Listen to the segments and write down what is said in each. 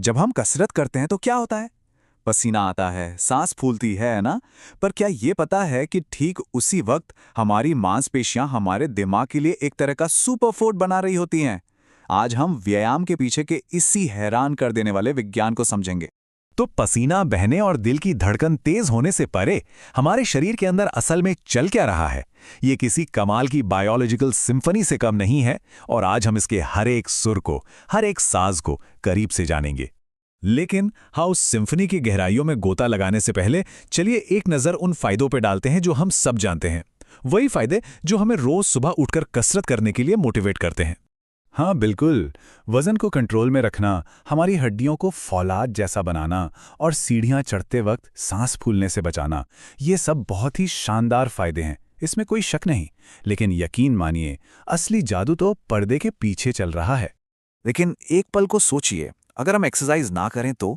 जब हम कसरत करते हैं तो क्या होता है? पसीना आता है, सांस फूलती है ना? पर क्या ये पता है कि ठीक उसी वक्त हमारी मांसपेशियां हमारे दिमाग के लिए एक तरह का सुपर फूड बना रही होती हैं? आज हम व्यायाम के पीछे के इसी हैरान कर देने वाले विज्ञान को समझेंगे। तो पसीना बहने और दिल की धड़कन तेज होने से परे हमारे शरीर के अंदर असल में चल क्या रहा है, ये किसी कमाल की बायोलॉजिकल सिम्फनी से कम नहीं है। और आज हम इसके हर एक सुर को, हर एक साज को करीब से जानेंगे। लेकिन हाँ, उस सिम्फनी की गहराइयों में गोता लगाने से पहले चलिए एक नज़र उन फायदों पर डालते हैं जो हम सब जानते हैं। वही फायदे जो हमें रोज सुबह उठकर कसरत करने के लिए मोटिवेट करते हैं। हाँ बिल्कुल, वजन को कंट्रोल में रखना, हमारी हड्डियों को फौलाद जैसा बनाना और सीढ़ियाँ चढ़ते वक्त सांस फूलने से बचाना, ये सब बहुत ही शानदार फायदे हैं, इसमें कोई शक नहीं। लेकिन यकीन मानिए, असली जादू तो पर्दे के पीछे चल रहा है। लेकिन एक पल को सोचिए, अगर हम एक्सरसाइज ना करें तो?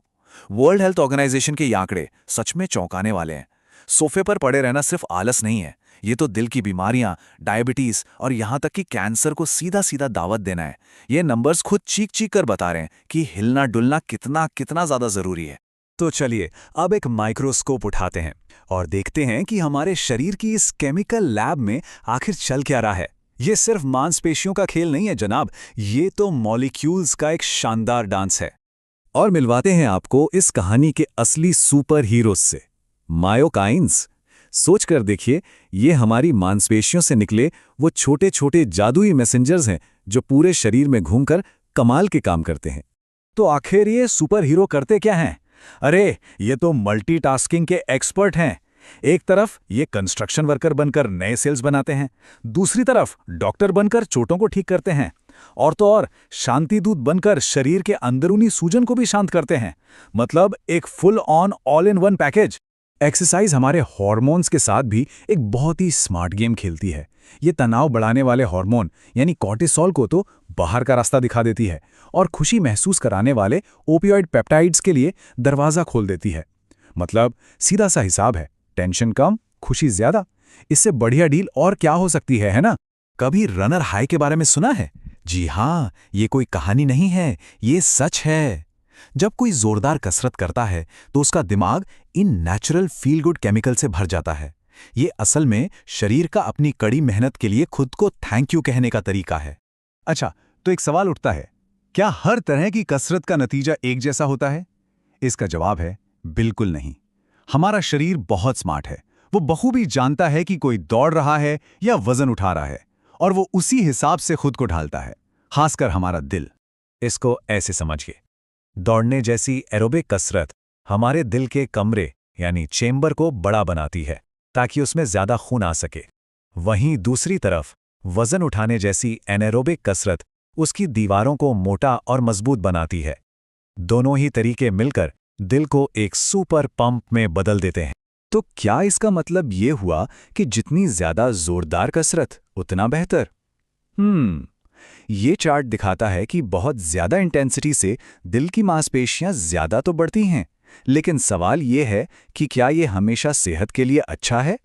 वर्ल्ड हेल्थ ऑर्गेनाइजेशन के ये आंकड़े सच में चौंकाने वाले हैं। सोफे पर पड़े रहना सिर्फ आलस नहीं है, ये तो दिल की बीमारियां, डायबिटीज और यहां तक कि कैंसर को सीधा सीधा दावत देना है। ये नंबर्स खुद चीख चीख कर बता रहे हैं कि हिलना डुलना कितना कितना ज्यादा जरूरी है। तो चलिए अब एक माइक्रोस्कोप उठाते हैं और देखते हैं कि हमारे शरीर की इस केमिकल लैब में आखिर चल क्या रहा है। ये सिर्फ मांसपेशियों का खेल नहीं है जनाब, ये तो मॉलिक्यूल्स का एक शानदार डांस है। और मिलवाते हैं आपको इस कहानी के असली सुपर हीरोज से, मायोकाइंस। सोच कर देखिए, ये हमारी मांसपेशियों से निकले वो छोटे छोटे जादुई मैसेंजर्स हैं जो पूरे शरीर में घूमकर कमाल के काम करते हैं। तो आखिर ये सुपर हीरो करते क्या हैं? अरे ये तो मल्टीटास्किंग के एक्सपर्ट हैं। एक तरफ ये कंस्ट्रक्शन वर्कर बनकर नए सेल्स बनाते हैं, दूसरी तरफ डॉक्टर बनकर चोटों को ठीक करते हैं, और तो और शांति दूत बनकर शरीर के अंदरूनी सूजन को भी शांत करते हैं। मतलब एक full on all in one package. Exercise हमारे हार्मोन्स के साथ भी एक बहुत ही स्मार्ट गेम खेलती है। ये तनाव बढ़ाने वाले हार्मोन यानी कॉर्टिसोल को तो बाहर का रास्ता दिखा देती है और खुशी महसूस कराने वाले ओपियोइड पेप्टाइड्स के लिए दरवाजा खोल देती है। मतलब सीधा सा हिसाब है, टेंशन कम, खुशी ज्यादा। इससे बढ़िया डील और क्या हो सकती है ना? कभी रनर हाई के बारे में सुना है? जी हाँ, ये कोई कहानी नहीं है, ये सच है। जब कोई जोरदार कसरत करता है तो उसका दिमाग in natural feel good chemical से भर जाता है। ये असल में शरीर का अपनी कड़ी मेहनत के लिए खुद को थैंक यू कहने का तरीका है। अच्छा, तो एक सवाल उठता है, क्या हर तरह की कसरत का नतीजा एक जैसा होता है? इसका जवाब है बिल्कुल नहीं। हमारा शरीर बहुत स्मार्ट है, वो बखूबी जानता है कि कोई दौड़ रहा है या वजन उठा रहा है, और वो उसी हिसाब से खुद को ढालता है। खासकर हमारा दिल। इसको ऐसे समझिए, दौड़ने जैसी एरोबिक कसरत हमारे दिल के कमरे यानी चेंबर को बड़ा बनाती है ताकि उसमें ज्यादा खून आ सके। वहीं दूसरी तरफ वजन उठाने जैसी एनारोबिक कसरत उसकी दीवारों को मोटा और मजबूत बनाती है। दोनों ही तरीके मिलकर दिल को एक सुपर पंप में बदल देते हैं। तो क्या इसका मतलब ये हुआ कि जितनी ज्यादा जोरदार कसरत उतना बेहतर? ये चार्ट दिखाता है कि बहुत ज्यादा इंटेंसिटी से दिल की मांसपेशियां ज्यादा तो बढ़ती हैं, लेकिन सवाल ये है कि क्या ये हमेशा सेहत के लिए अच्छा है?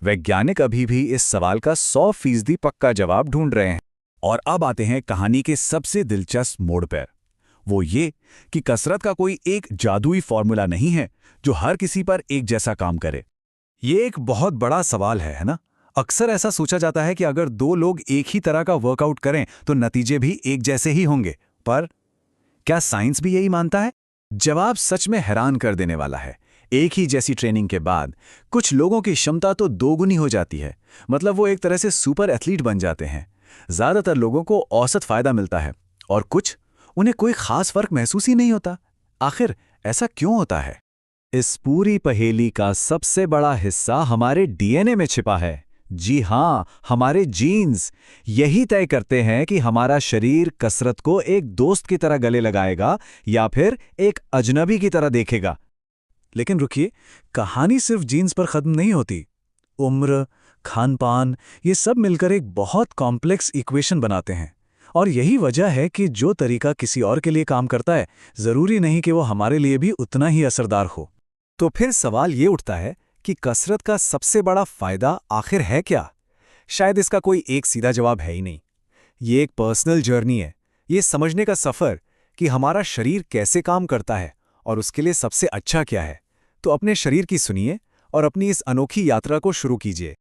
वैज्ञानिक अभी भी इस सवाल का 100% पक्का जवाब ढूंढ रहे हैं। और अब आते हैं कहानी के सबसे दिलचस्प मोड़ पर। वो ये कि कसरत का कोई एक जादुई फॉर्मूला नहीं है जो हर किसी पर एक जैसा काम करे। ये एक बहुत बड़ा सवाल है ना? अक्सर ऐसा सोचा जाता है कि अगर दो लोग एक ही तरह का वर्कआउट करें तो नतीजे भी एक जैसे ही होंगे। पर क्या साइंस भी यही मानता है? जवाब सच में हैरान कर देने वाला है। एक ही जैसी ट्रेनिंग के बाद कुछ लोगों की क्षमता तो दोगुनी हो जाती है। मतलब वो एक तरह से सुपर एथलीट बन जाते हैं। ज्यादातर लोगों को औसत फायदा मिलता है और कुछ, उन्हें कोई खास फर्क महसूस ही नहीं होता। आखिर ऐसा क्यों होता है? इस पूरी पहेली का सबसे बड़ा हिस्सा हमारे डीएनए में छिपा है। जी हाँ, हमारे जीन्स यही तय करते हैं कि हमारा शरीर कसरत को एक दोस्त की तरह गले लगाएगा या फिर एक अजनबी की तरह देखेगा। लेकिन रुकिए, कहानी सिर्फ जीन्स पर खत्म नहीं होती। उम्र, खानपान, ये सब मिलकर एक बहुत कॉम्प्लेक्स इक्वेशन बनाते हैं। और यही वजह है कि जो तरीका किसी और के लिए काम करता है, जरूरी नहीं कि वो हमारे लिए भी उतना ही असरदार हो। तो फिर सवाल ये उठता है कि कसरत का सबसे बड़ा फायदा आखिर है क्या? शायद इसका कोई एक सीधा जवाब है ही नहीं। ये एक पर्सनल जर्नी है, ये समझने का सफर कि हमारा शरीर कैसे काम करता है और उसके लिए सबसे अच्छा क्या है, तो अपने शरीर की सुनिए और अपनी इस अनोखी यात्रा को शुरू कीजिए।